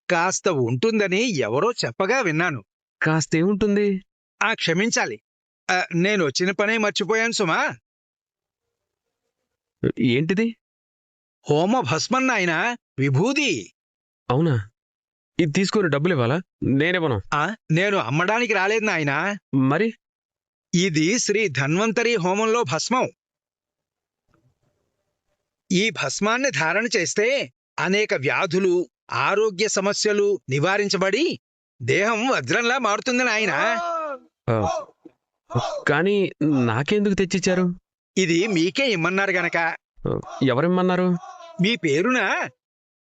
కాస్త ఉంటుందని ఎవరో చెప్పగా విన్నాను. కాస్తేముంటుంది? క్షమించాలి. నేను వచ్చిన పనే మర్చిపోయాను సుమా. ఏంటిది? హోమ భస్మం నాయనా, విభూది. అవునా? ఇది తీసుకుని డబ్బులివ్వాలా? నేనివ్వను. నేను అమ్మడానికి రాలేదు నాయనా. మరి? ఇది శ్రీ ధన్వంతరి హోమంలో భస్మం. ఈ భస్మాన్ని ధారణ చేస్తే అనేక వ్యాధులు, ఆరోగ్య సమస్యలు నివారించబడి దేహం వజ్రంలా మారుతుంది నాయనా. కానీ నాకెందుకు తెచ్చిచ్చారు? ఇది మీకే ఇమ్మన్నారు గనక. ఎవరిమ్మన్నారు? మీ పేరున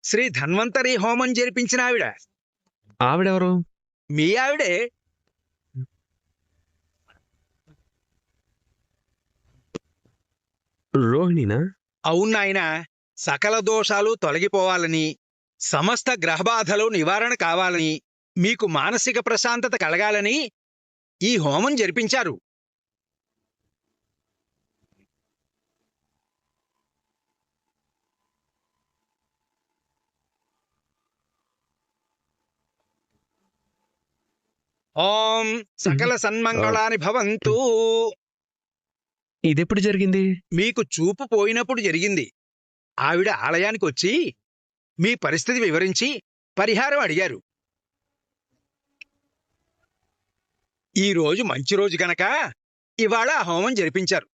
శ్రీ ధన్వంతరి హోమం జరిపించిన ఆవిడ. ఆవిడెవరు? మీ ఆవిడే. రోహిణినా? అవునాయనా, సకల దోషాలు తొలగిపోవాలని, సమస్త గ్రహబాధలు నివారణ కావాలని, మీకు మానసిక ప్రశాంతత కలగాలని ఈ హోమం జరిపించారు. ఓం సకల సన్మంగళాని భవంతు. ఇదెప్పుడు జరిగింది? మీకు చూపు పోయినప్పుడు జరిగింది. ఆవిడ ఆలయానికి వచ్చి మీ పరిస్థితి వివరించి పరిహారం అడిగారు. ఈ రోజు మంచి రోజు గనక ఇవాళ హోమం జరిపించారు.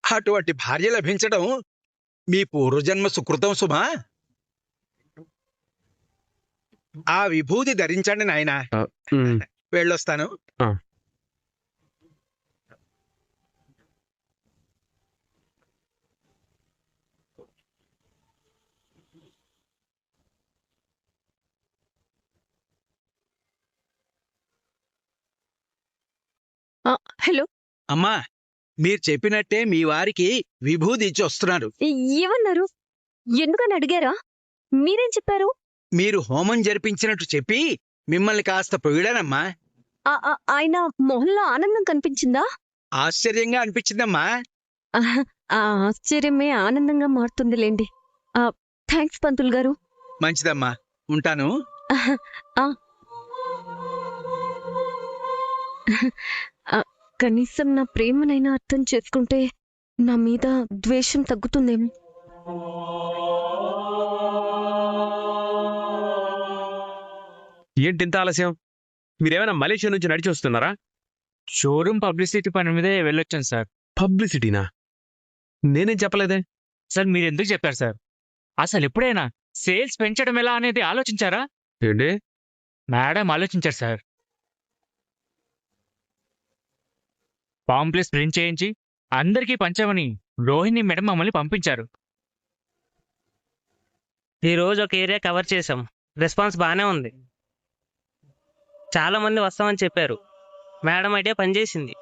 అటువంటి భార్య లభించడం మీ పూర్వజన్మ సుకృతం సుమా. ఆ విభూతి ధరించండి నాయనా. వెళ్ళొస్తాను. హలో అమ్మా, మీరు చెప్పినట్టే మీ వారికి విభూది ఇచ్చి వస్తున్నారు. ఏమన్నారు? ఎందుకని అడిగారా? మీరేం చెప్పారు? మీరు హోమం జరిపించినట్టు చెప్పి మిమ్మల్ని కాస్త పొగిడానమ్మా. ఆయన మొహంలో ఆనందం కనిపించిందా? ఆశ్చర్యంగా అనిపించిందమ్మా. ఆ ఆశ్చర్యమే ఆనందంగా మారుతుందిలేండి. థ్యాంక్స్ పంతులు గారు. మంచిదమ్మా, ఉంటాను. కనీసం నా ప్రేమనైనా అర్థం చేసుకుంటే నా మీద ద్వేషం తగ్గుతుందేమో. ఏంటింత ఆలస్యం? మీరేమైనా మలేషియా నుంచి నడిచి వస్తున్నారా? షోరూమ్ పబ్లిసిటీ పని మీదే వెళ్ళొచ్చాను సార్. పబ్లిసిటీనా? నేనేం చెప్పలేదే సార్. మీరెందుకు చెప్పారు సార్? అసలు ఎప్పుడైనా సేల్స్ పెంచడం ఎలా అనేది ఆలోచించారా? ఏంటి? మేడం ఆలోచించారు సార్. పాంప్లెట్స్ ప్రింట్ చేయించి అందరికీ పంచామని రోహిణి మేడం మమ్మల్ని పంపించారు. ఈరోజు ఒక ఏరియా కవర్ చేసాం. రెస్పాన్స్ బాగానే ఉంది. చాలా మంది వస్తామని చెప్పారు. మేడం ఐడియా పనిచేసింది.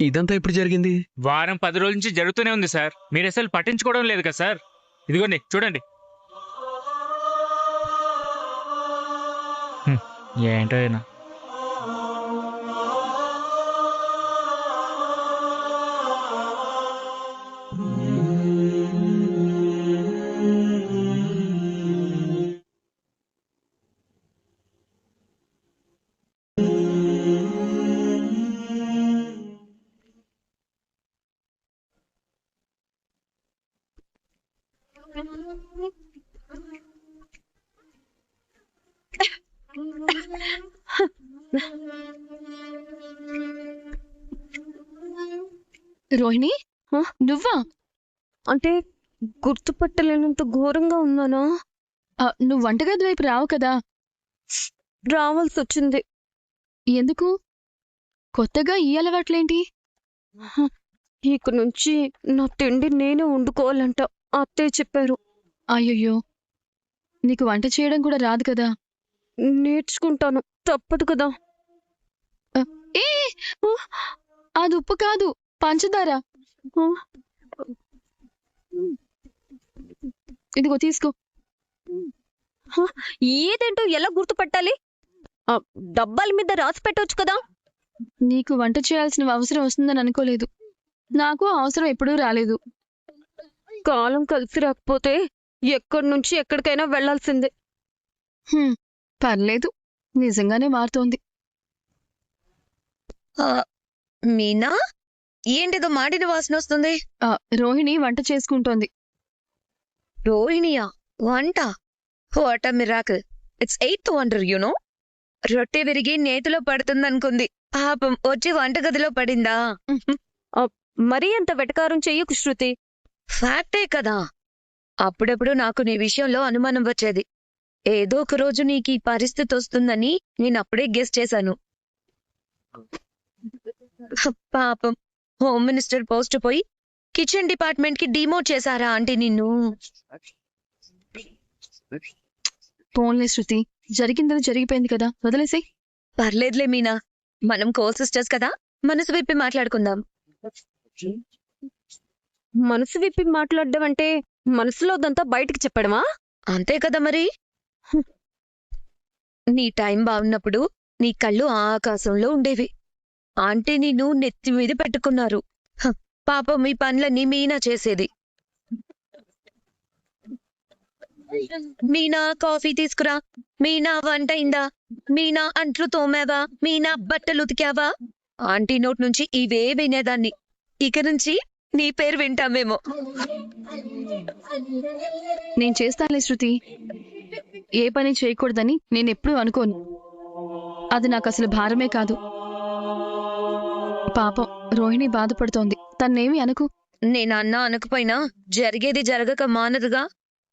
ఇదంతా ఎప్పుడు జరిగింది? వారం 10 రోజుల నుంచి జరుగుతూనే ఉంది సార్. మీరు అసలు పట్టించుకోవడం లేదు కదా సార్. ఇదిగోండి చూడండి. ఏంటో అయినా రోహిణి, నువ్వా? అంటే గుర్తుపట్టలేనంత ఘోరంగా ఉన్నానా? నువ్వు వంటగది వైపు రావు కదా. రావాల్సి వచ్చింది. ఎందుకు? కొత్తగా ఈ అలవాట్లేంటి? ఇక నుంచి నా తిండి నేనే వండుకోవాలంట అత్తయ్య చెప్పారు. అయ్యయ్యో, నీకు వంట చేయడం కూడా రాదు కదా. నేర్చుకుంటాను, తప్పదు కదా. ఏ అది ఉప్పు కాదు, పంచదార. ఇదిగో తీసుకో. ఏదేంటో ఎలా గుర్తుపట్టాలి? డబ్బాల మీద రాసి పెట్టవచ్చు కదా. నీకు వంట చేయాల్సిన అవసరం వస్తుందని అనుకోలేదు. నాకు అవసరం ఎప్పుడూ రాలేదు. కాలం కలిసి రాకపోతే ఎక్కడి నుంచి ఎక్కడికైనా వెళ్లాల్సిందే. పర్లేదు, నిజంగానే మారుతోంది. మీనా, ఏంటిదో మాడిన వాసన వస్తుంది. రోహిణి వంట చేసుకుంటోంది. రోహిణియా వంట? What a miracle. It's 8th wonder you know. రొట్టె విరిగి నేతిలో పడుతుందనుకుంది. పాపం వచ్చి వంటగదిలో పడిందా? మరీ అంత వెటకారం చెయ్యకు శృతి. ఫ్యాక్టే కదా. అప్పుడప్పుడు నాకు నీ విషయంలో అనుమానం వచ్చేది. ఏదో ఒక రోజు నీకు ఈ పరిస్థితి వస్తుందని నేనప్పుడే గెస్ చేశాను. పాపం, హోమ్ మినిస్టర్ పోస్ట్ పోయి కిచెన్ డిపార్ట్మెంట్ కి డిమోట్ చేశారా ఆంటీ నిన్ను? పోన్లే శృతి, జరిగిందని జరిగిపోయింది కదా, వదిలేసేయ్. పర్లేదులే మీనా, మనం కో సిస్టర్స్ కదా, మనసు విప్పి మాట్లాడుకుందాం. మనసు విప్పి మాట్లాడడం అంటే మనసులోదంతా బయటికి చెప్పడమా? అంతే కదా మరి. నీ టైం బాగున్నప్పుడు నీ కళ్ళు ఆకాశంలో ఉండేవి. ఆంటీ నిన్ను నెత్తి మీద పెట్టుకున్నారు. పాపం మీ పనులన్నీ మీనా చేసేది. మీనా కాఫీ తీసుకురా, మీనా వంట అయిందా, మీనా అంట్లు తోమావా, మీనా బట్టలు ఉతికావా? ఆంటీ నోట్ నుంచి ఇవే వినేదాన్ని. ఇక నుంచి నీ పేరు వింటామేమో. నేను చేస్తానులే శృతి. ఏ పని చేయకూడదని నేనెప్పుడూ అనుకోను. అది నాకు అసలు భారమే కాదు. పాపం రోహిణి బాధపడుతోంది, తన్నేమి అనకు. నేనన్నా అనకపోయినా జరిగేది జరగక మానదుగా.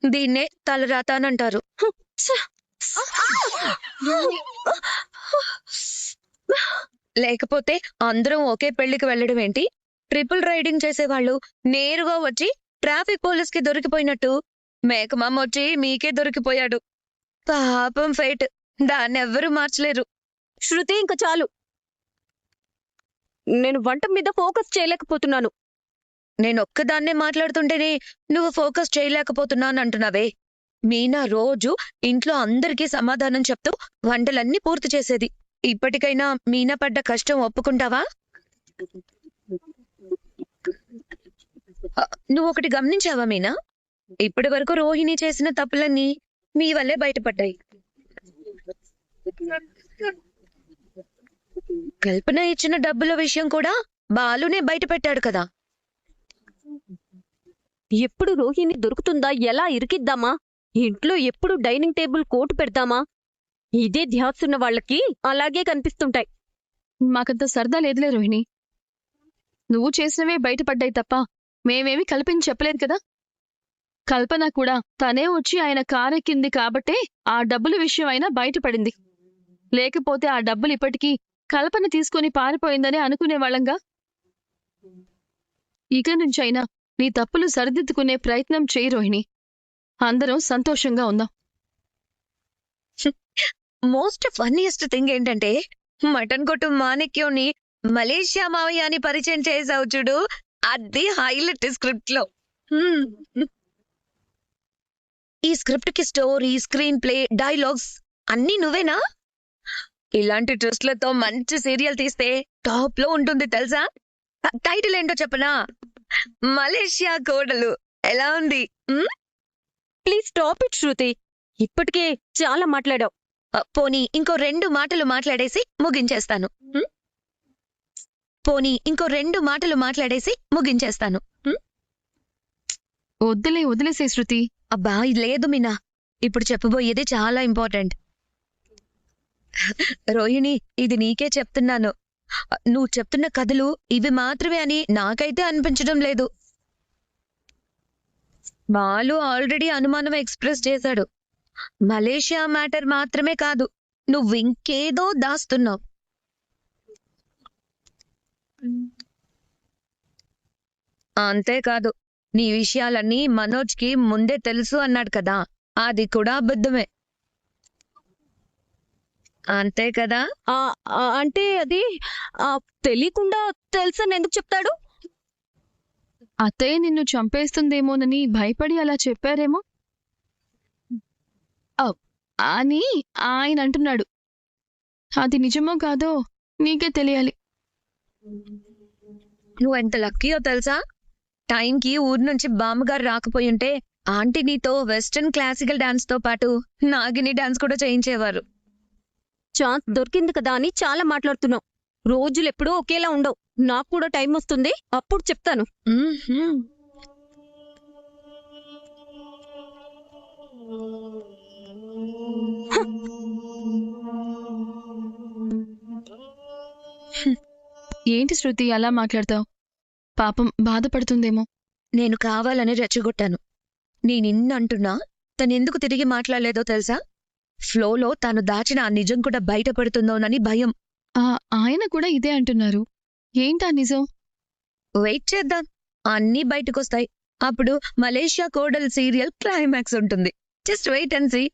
దీన్నే తలరాతానంటారు. లేకపోతే అందరం ఒకే పెళ్లికి వెళ్ళడం ఏంటి? ట్రిపుల్ రైడింగ్ చేసేవాళ్ళు నేరుగా వచ్చి ట్రాఫిక్ పోలీస్ కి దొరికిపోయినట్టు మేకమామ వచ్చి మీకే దొరికిపోయాడు. పాపం ఫైట్, దాన్నెవ్వరూ మార్చలేరు. శృతి, ఇంకా చాలు. నేను వంట మీద ఫోకస్ చేయలేకపోతున్నాను. నేనొక్కదాన్నే మాట్లాడుతుంటేనే నువ్వు ఫోకస్ చేయలేకపోతున్నానంటున్నావే. మీనా రోజు ఇంట్లో అందరికీ సమాధానం చెప్తూ వంటలన్నీ పూర్తి చేసేది. ఇప్పటికైనా మీనా పడ్డ కష్టం ఒప్పుకుంటావా? నువ్వొకటి గమనించావా మీనా? ఇప్పటి వరకు రోహిణి చేసిన తప్పులన్నీ మీ వల్లే బయటపడ్డాయి. కల్పన ఇచ్చిన డబ్బుల విషయం కూడా బాలునే బయట పెట్టాడు కదా. ఎప్పుడు రోహిణి దొరుకుతుందా, ఎలా ఇరికిద్దామా, ఇంట్లో ఎప్పుడు డైనింగ్ టేబుల్ కోటు పెడతామా, ఇదే ధ్యాసున్న వాళ్ళకి అలాగే కనిపిస్తుంటాయి. మాకంత సరదా లేదులే రోహిణి. నువ్వు చేసినవే బయటపడ్డాయి తప్ప మేమేమి కల్పని చెప్పలేదు కదా. కల్పన కూడా తనే వచ్చి ఆయన కారెక్కింది కాబట్టే ఆ డబ్బుల విషయం అయినా బయటపడింది. లేకపోతే ఆ డబ్బులు ఇప్పటికీ కల్పన తీసుకుని పారిపోయిందని అనుకునేవాళ్ళంగా. ఇక నుంచైనా నీ తప్పులు సరిదిద్దుకునే ప్రయత్నం చేయి రోహిణి. అందరం సంతోషంగా ఉందాం. మోస్ట్ ఫన్నీయెస్ట్ థింగ్ ఏంటంటే, మటన్ కొట్టు మాణిక్యంని మలేషియా మావయ్య అని పరిచయం చేసావు చూడు, అది హైలైట్ స్క్రిప్ట్ లో. ఈ స్క్రిప్ట్ కి స్టోరీ, స్క్రీన్ ప్లే, డైలాగ్స్ అన్నీ నువ్వేనా? ఇలాంటి ట్విస్ట్లతో మంచి సీరియల్ తీస్తే టాప్ లో ఉంటుంది తెలుసా. టైటిల్ ఏంటో చెప్పనా? మలేషియా కోడలు. ఎలా ఉంది? ప్లీజ్ స్టాప్ ఇట్ శృతి, ఇప్పటికే చాలా మాట్లాడావు. పోనీ ఇంకో 2 మాటలు మాట్లాడేసి ముగించేస్తాను. వదిలేసే శృతి. అబ్బా లేదు మీనా, ఇప్పుడు చెప్పబోయేది చాలా ఇంపార్టెంట్. రోహిణి, ఇది నీకే చెప్తున్నాను. నువ్వు చెప్తున్న కథలు ఇవి మాత్రమే అని నాకైతే అనిపించడం లేదు. బాలు ఆల్రెడీ అనుమానం ఎక్స్ప్రెస్ చేశాడు. మలేషియా మ్యాటర్ మాత్రమే కాదు, నువ్వు ఇంకేదో దాస్తున్నావు. అంతేకాదు, నీ విషయాలన్నీ మనోజ్కి ముందే తెలుసు అన్నాడు కదా, అది కూడా అబద్ధమే. అంతే కదా? అంటే అది తెలియకుండా తెలుసని ఎందుకు చెప్తాడు? అత్తయ్య నిన్ను చంపేస్తుందేమోనని భయపడి అలా చెప్పారేమో అని ఆయన అంటున్నాడు. అది నిజమో కాదో నీకే తెలియాలి. నువ్వెంత లక్కీయో తెలుసా? టైంకి ఊరు నుంచి బామ్మగారు రాకపోయుంటే ఆంటీ నీతో వెస్టర్న్ క్లాసికల్ డాన్స్ తో పాటు నాగిని డాన్స్ కూడా చేయించేవారు. ఛాన్స్ దొరికింది కదా అని చాలా మాట్లాడుతున్నావు. రోజులెప్పుడూ ఒకేలా ఉండవు. నాకు కూడా టైం వస్తుంది, అప్పుడు చెప్తాను. మ్మ్హ్మ్. ఏంటి శృతి అలా మాట్లాడతావు? పాపం బాధపడుతుందేమో. నేను కావాలని రెచ్చగొట్టాను. నేనిన్నంటున్నా తనెందుకు తిరిగి మాట్లాడలేదో తెలుసా? ఫ్లోలో తాను దాచిన ఆ నిజం కూడా బయటపడుతుందోనని భయం. ఆయన కూడా ఇదే అంటున్నారు. ఏంటా నిజం? వెయిట్ చేద్దాం, అన్నీ బయటకొస్తాయి. అప్పుడు మలేషియా కోడల్ సీరియల్ క్లైమాక్స్ ఉంటుంది. Just wait and see.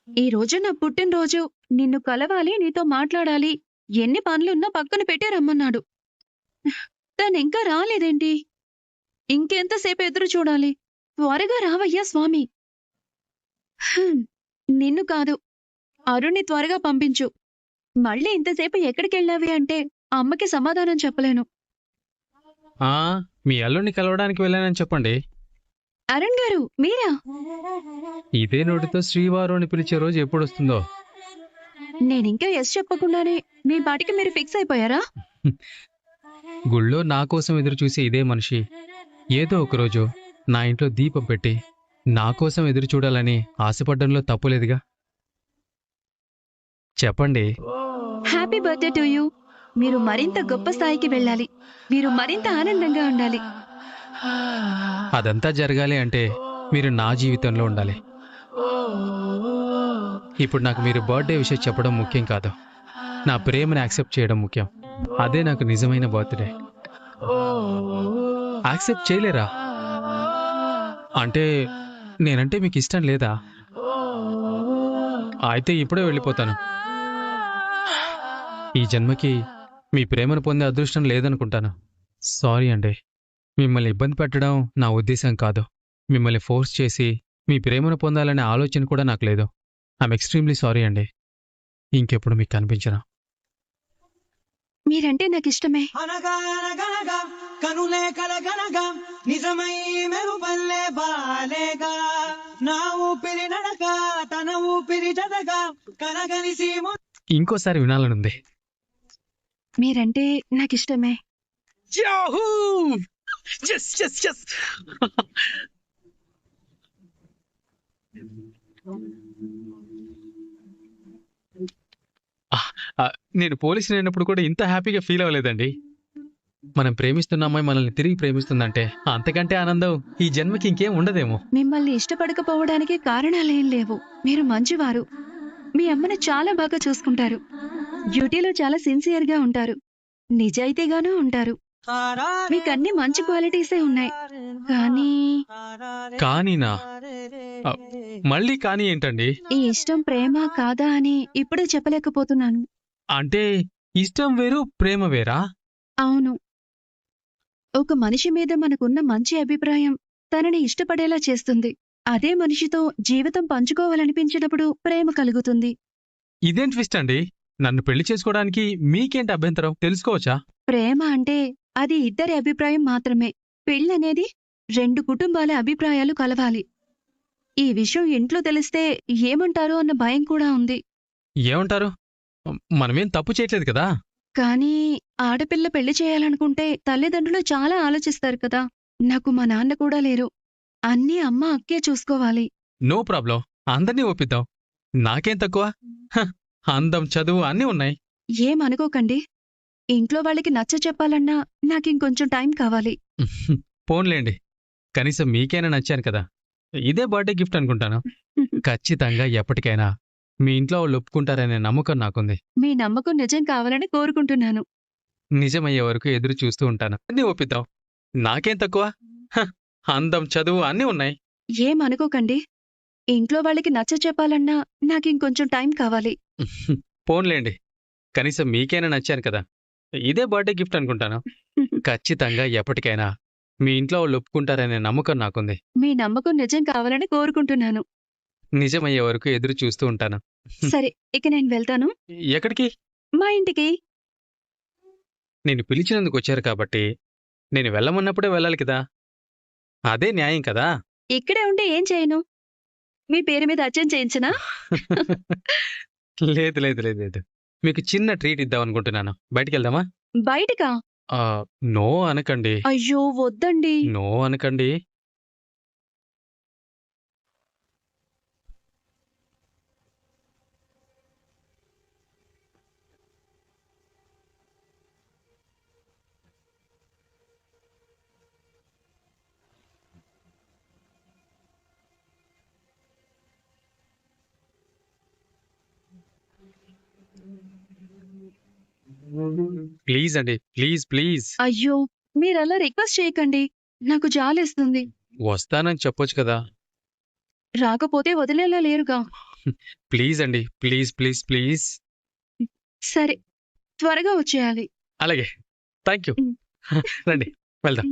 ఈ రోజు నా పుట్టినరోజు. నిన్ను కలవాలి, నీతో మాట్లాడాలి. ఎన్ని పనులున్నా పక్కన పెట్టి రమ్మన్నాడు. తనింకా రాలేదేంటి? ఇంకెంతసేపు ఎదురు చూడాలి? త్వరగా రావయ్యా స్వామి. నిన్ను కాదు, అరుణ్ణి త్వరగా పంపించు. మళ్ళీ ఇంతసేపు ఎక్కడికెళ్ళావి అంటే అమ్మకి సమాధానం చెప్పలేను. మీ అల్లుడిని కలవడానికి వెళ్ళానని చెప్పండి. అరుణ్ గారు, మీరా? ఇదే నోటితో శ్రీవారు అని పిలిచే రోజు ఎప్పుడొస్తుందో. నేనింకా ఎస్ చెప్పకుండానే మీ పాటికి మీరు ఫిక్స్ అయిపోయారా? గుళ్ళో నా కోసం ఎదురు చూసే ఇదే మనిషి ఏదో ఒకరోజు నా ఇంట్లో దీపం పెట్టి నా కోసం ఎదురు చూడాలని ఆశపడ్డంలో తప్పులేదుగా. చెప్పండి. Happy birthday to you. మీరు మరింత గొప్ప స్థాయికి వెళ్ళాలి. మీరు మరింత ఆనందంగా ఉండాలి. అదంతా జరగాలి అంటే మీరు నా జీవితంలో ఉండాలి. ఇప్పుడు నాకు మీరు బర్త్డే విషయం చెప్పడం ముఖ్యం కాదు, నా ప్రేమను యాక్సెప్ట్ చేయడం ముఖ్యం. అదే నాకు నిజమైన బర్త్డే. యాక్సెప్ట్ చేయలేరా? అంటే నేనంటే మీకు ఇష్టం లేదా? అయితే ఇప్పుడే వెళ్ళిపోతాను. ఈ జన్మకి మీ ప్రేమను పొందే అదృష్టం లేదనుకుంటాను. సారీ అండి. మిమ్మల్ని ఇబ్బంది పెట్టడం నా ఉద్దేశం కాదు. మిమ్మల్ని ఫోర్స్ చేసి మీ ప్రేమను పొందాలనే ఆలోచన కూడా నాకు లేదు. ఐఎమ్ ఎక్స్ట్రీమ్లీ సారీ అండి. ఇంకెప్పుడు మీకు కనిపించను. మీరంటే నాకు ఇష్టమే. అనగా అనగనగా కనులే కలగనగా నిజమై మెరుపల్లే బాలేగా నా ఊపిరి నడక తన ఊపిరి జతగా కనగనిసి ఇంకోసారి వినాలనుంది. మీరంటే నాకు ఇష్టమే. యాహూ! Yes, yes, yes. నేను పోలీసుని అయినప్పుడు కూడా ఇంత హ్యాపీగా ఫీల్ అవ్వలేదండి. మనం ప్రేమిస్తున్న అమ్మాయి మనల్ని తిరిగి ప్రేమిస్తుందంటే అంతకంటే ఆనందం ఈ జన్మకి ఇంకేం ఉండదేమో. మిమ్మల్ని ఇష్టపడకపోవడానికి కారణాలేం లేవు. మీరు మంచివారు. మీ అమ్మని చాలా బాగా చూసుకుంటారు. డ్యూటీలో చాలా సిన్సియర్గా ఉంటారు. నిజాయితీగానూ ఉంటారు. మీకన్నీ మంచి క్వాలిటీసే ఉన్నాయి. కానీ కానీనా? మళ్ళీ కానీ ఏంటండి? ఈ ఇష్టం ప్రేమ కాదా అని ఇప్పుడే చెప్పలేకపోతున్నాను. అంటే ఇష్టం వేరు ప్రేమ వేరా? అవును. ఒక మనిషి మీద మనకున్న మంచి అభిప్రాయం తనని ఇష్టపడేలా చేస్తుంది. అదే మనిషితో జీవితం పంచుకోవాలనిపించినప్పుడు ప్రేమ కలుగుతుంది. ఇదేం ట్విస్ట్ అండి? నన్ను పెళ్లి చేసుకోవడానికి మీకేంటి అభ్యంతరం తెలుసుకోవచ్చా? ప్రేమ అంటే అది ఇద్దరి అభిప్రాయం మాత్రమే. పెళ్ళనేది రెండు కుటుంబాల అభిప్రాయాలు కలవాలి. ఈ విషయం ఇంట్లో తెలిస్తే ఏమంటారో అన్న భయం కూడా ఉంది. ఏమంటారు? మనమేం తప్పు చేయట్లేదు కదా. కానీ ఆడపిల్ల పెళ్లి చేయాలనుకుంటే తల్లిదండ్రులు చాలా ఆలోచిస్తారు కదా. నాకు మా నాన్న కూడా లేరు. అన్నీ అమ్మ అక్కే చూసుకోవాలి. నో ప్రాబ్లం, అందరినీ ఒప్పిద్దాం. నాకేం తక్కువ? అందం చదువు అన్నీ ఉన్నాయి. ఏమనుకోకండి. ఇంట్లో వాళ్ళకి నచ్చ చెప్పాలన్నా నాకింకొంచెం టైం కావాలి. పోన్లేండి, కనీసం మీకైనా నచ్చాను కదా. ఇదే బర్త్డే గిఫ్ట్ అనుకుంటాను. ఖచ్చితంగా ఎప్పటికైనా మీ ఇంట్లో వాళ్ళు ఒప్పుకుంటారనే నమ్మకం నాకుంది. మీ నమ్మకం నిజం కావాలని కోరుకుంటున్నాను. నిజమయ్యే వరకు ఎదురు చూస్తూ ఉంటాను. అన్నీ ఒప్పిద్దాం. నాకేం తక్కువ? అందం చదువు అన్నీ ఉన్నాయి. ఏమనుకోకండి. ఇంట్లో వాళ్ళకి నచ్చ చెప్పాలన్నా నాకు ఇంకొంచెం టైం కావాలి. పోన్లేండి, కనీసం మీకైనా నచ్చాను కదా. ఇదే బర్త్డే గిఫ్ట్ అనుకుంటాను. ఖచ్చితంగా ఎప్పటికైనా మీ ఇంట్లో వాళ్ళు ఒప్పుకుంటారనే నమ్మకం నాకుంది. మీ నమ్మకం నిజం కావాలని కోరుకుంటున్నాను. నిజమయ్యే వరకు ఎదురు చూస్తూ ఉంటాను. సరే, ఇక నేను వెళ్తాను. ఎక్కడికి? మా ఇంటికి. నేను పిలిచినందుకు వచ్చారు కాబట్టి నేను వెళ్ళమన్నప్పుడే వెళ్ళాలి కదా. అదే న్యాయం కదా. ఇక్కడే ఉంటే ఏం చేయను? మీ పేరు మీద అర్చన చేయించనా? లేదు లేదు లేదు లేదు, మీకు చిన్న ట్రీట్ ఇద్దాం అనుకుంటున్నాను. బయటికి వెళ్దామా? బయటకా? ఆ, నో అనకండి. అయ్యో వద్దండి. నో అనకండి. ప్లీజ్ అండి, ప్లీజ్ ప్లీజ్. అయ్యో మీరలా రిక్వెస్ట్ చేయకండి. నాకు జాలేస్తుంది. వస్తానని చెప్పొచ్చు కదా. రాకపోతే వదిలేలా లేరుగా. ప్లీజ్ అండి, ప్లీజ్ ప్లీజ్ ప్లీజ్. సరే, త్వరగా వచ్చేయాలి. అలాగే, థ్యాంక్ యూ. రండి వెళ్దాం.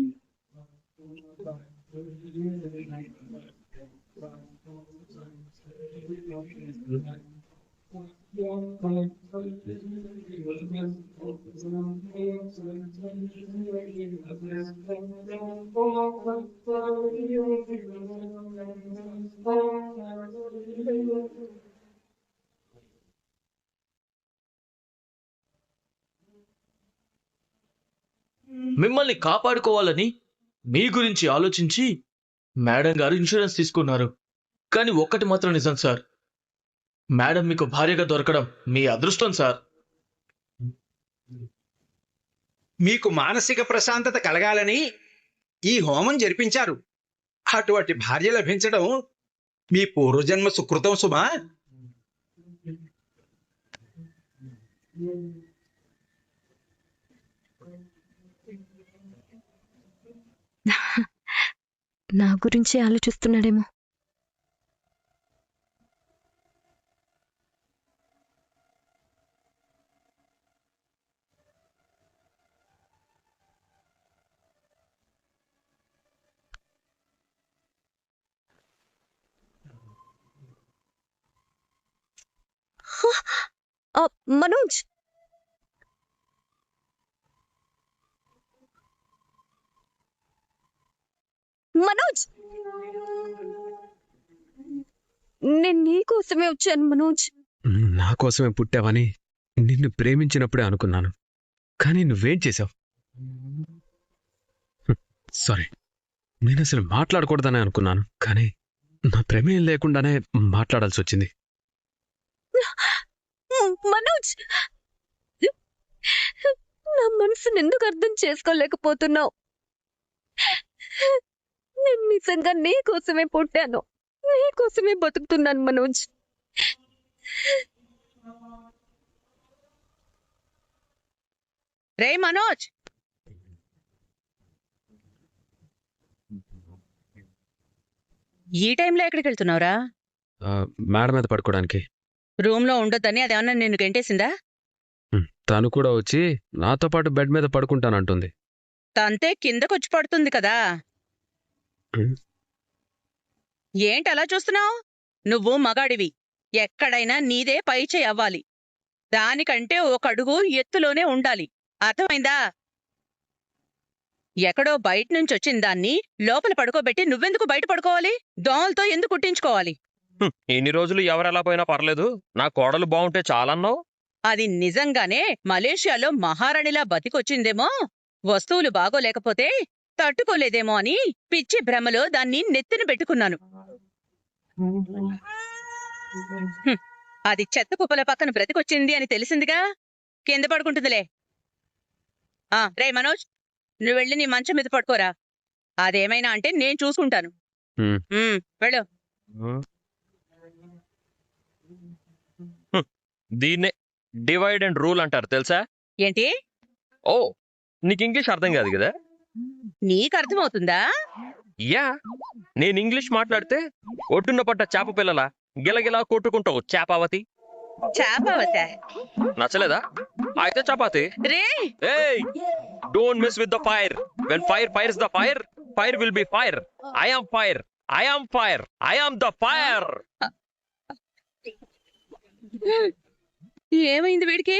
మిమ్మల్ని కాపాడుకోవాలని మీ గురించి ఆలోచించి మేడం గారు ఇన్సూరెన్స్ తీసుకున్నారు. కానీ ఒక్కటి మాత్రం నిజం సార్, మేడం మీకు భార్యగా దొరకడం మీ అదృష్టం సార్. మీకు మానసిక ప్రశాంతత కలగాలని ఈ హోమం జరిపించారు. అటువంటి భార్య లభించడం మీ పూర్వజన్మ సుకృతం సుమా. నా గురించి ఆలోచిస్తున్నాడేమో. మనోజ్, మనోజ్, నేను నీకోసమే వచ్చాను మనోజ్. నా కోసమే పుట్టావని నిన్ను ప్రేమించినప్పుడే అనుకున్నాను. కానీ నువ్వేం చేశావు? సారీ, నేను అసలు మాట్లాడకూడదనే అనుకున్నాను. కానీ నా ప్రమేయం లేకుండానే మాట్లాడాల్సి వచ్చింది. మనోజ్, నా మనసును ఎందుకు అర్థం చేసుకోలేకపోతున్నావు? నేను నిజంగా నీ కోసమే పుట్టాను, నీ కోసమే బతుకుతున్నాను మనోజ్. రే మనోజ్, ఈ టైంలో ఎక్కడికి వెళ్తున్నావురా? మేడ మీద పడుకోవడానికి. రూమ్ లో ఉండొద్దని అదేమన్నా నిన్ను గెంటేసిందా? తను కూడా వచ్చి నాతో పాటు బెడ్ మీద పడుకుంటానంటుంది. తంతే కిందకొచ్చి పడుతుంది కదా. ఏంటి అలా చూస్తున్నావు? నువ్వు మగాడివి, ఎక్కడైనా నీదే పై చేయి అవ్వాలి. దానికంటే ఒక అడుగు ఎత్తులోనే ఉండాలి, అర్థమైందా? ఎక్కడో బయట నుంచి వచ్చిన దాన్ని లోపల పడుకోబెట్టి నువ్వెందుకు బయట పడుకోవాలి? దోమలతో ఎందుకు కుట్టించుకోవాలి? ఇన్ని రోజులు ఎవరెలా పోయినా పర్లేదు, నా కోడలు బాగుంటే చాలన్నావు. అది నిజంగానే మలేషియాలో మహారాణిలా బతికొచ్చిందేమో, వస్తువులు బాగోలేకపోతే తట్టుకోలేదేమో అని పిచ్చి భ్రమలో దాన్ని నెత్తిన పెట్టుకున్నాను. అది చెత్త కుప్పల పక్కన బ్రతికొచ్చింది అని తెలిసిందిగా, కింద పడుకుంటుందిలే. రే మనోజ్, నువ్వు వెళ్ళి నీ మంచం మీద పడుకోరా. అదేమైనా అంటే నేను చూసుకుంటాను. వెళ్ళు. దీన్నే డివైడ్ అండ్ రూల్ అంటారు తెలుసా? ఏంటి? ఓ, నీకు ఇంగ్లీష్ అర్థం కాదు కదా? నీకు అర్థమవుతుందా? యా నేను ఇంగ్లీష్ మాట్లాడితే ఒడ్డున పడ్డ చేప పిల్లల గిలగిలా కొట్టుకుంటావు చేపావతి. చాపవతా నచ్చలేదా? అయితే చపాతి. రే ఏయ్ don't miss with the fire. When fire fires the fire, fire will be fire. I am fire, I am fire, I am the fire. ఏమైంది వీడికి?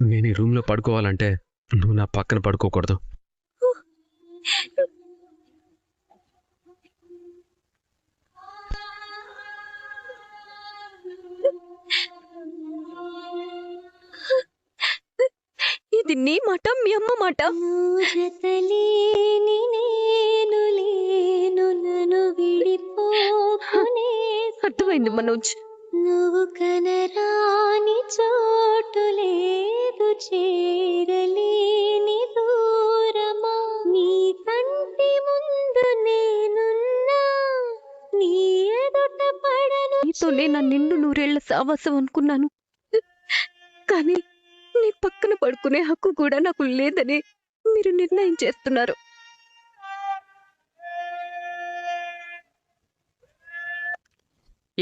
నేను ఈ రూమ్ లో పడుకోవాలంటే నువ్వు నా పక్కన పడుకోకూడదు. ఇది నీ మాట మీ అమ్మ మాట. అర్థమైంది మనోజ్. నువ్వు కనరాని చోటు లేదు, చేరలేని దూరమా, నీ కంటి ముందు నేనున్నా, నీ ఎదుట పడను. నీతోనే నా నిండు నూరేళ్ల సావాసం అనుకున్నాను, కానీ నీ పక్కన పడుకునే హక్కు కూడా నాకు లేదని మీరు నిర్ణయం చేస్తున్నారు.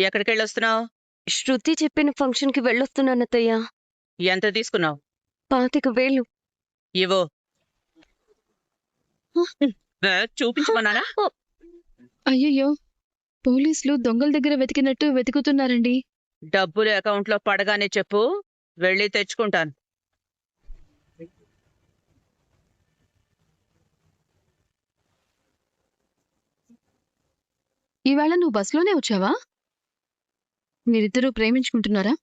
ఎక్కడికి వెళ్ళొస్తున్నావు? శృతి చెప్పిన ఫంక్షన్ కి వెళ్ళొస్తున్నాను అత్తయ్య. ఎంత తీసుకున్నావు? 25,000. ఇవో. చూపించమన్నానా? అయ్యయ్యో, పోలీసులు దొంగల దగ్గర వెతికినట్టు వెతుకుతున్నారండి. డబ్బులు అకౌంట్ లో పడగానే చెప్పు, వెళ్ళి తెచ్చుకుంటాను. ఈవేళ నువ్వు బస్లోనే వచ్చావా? మీరిద్దరూ ప్రేమించుకుంటున్నారా?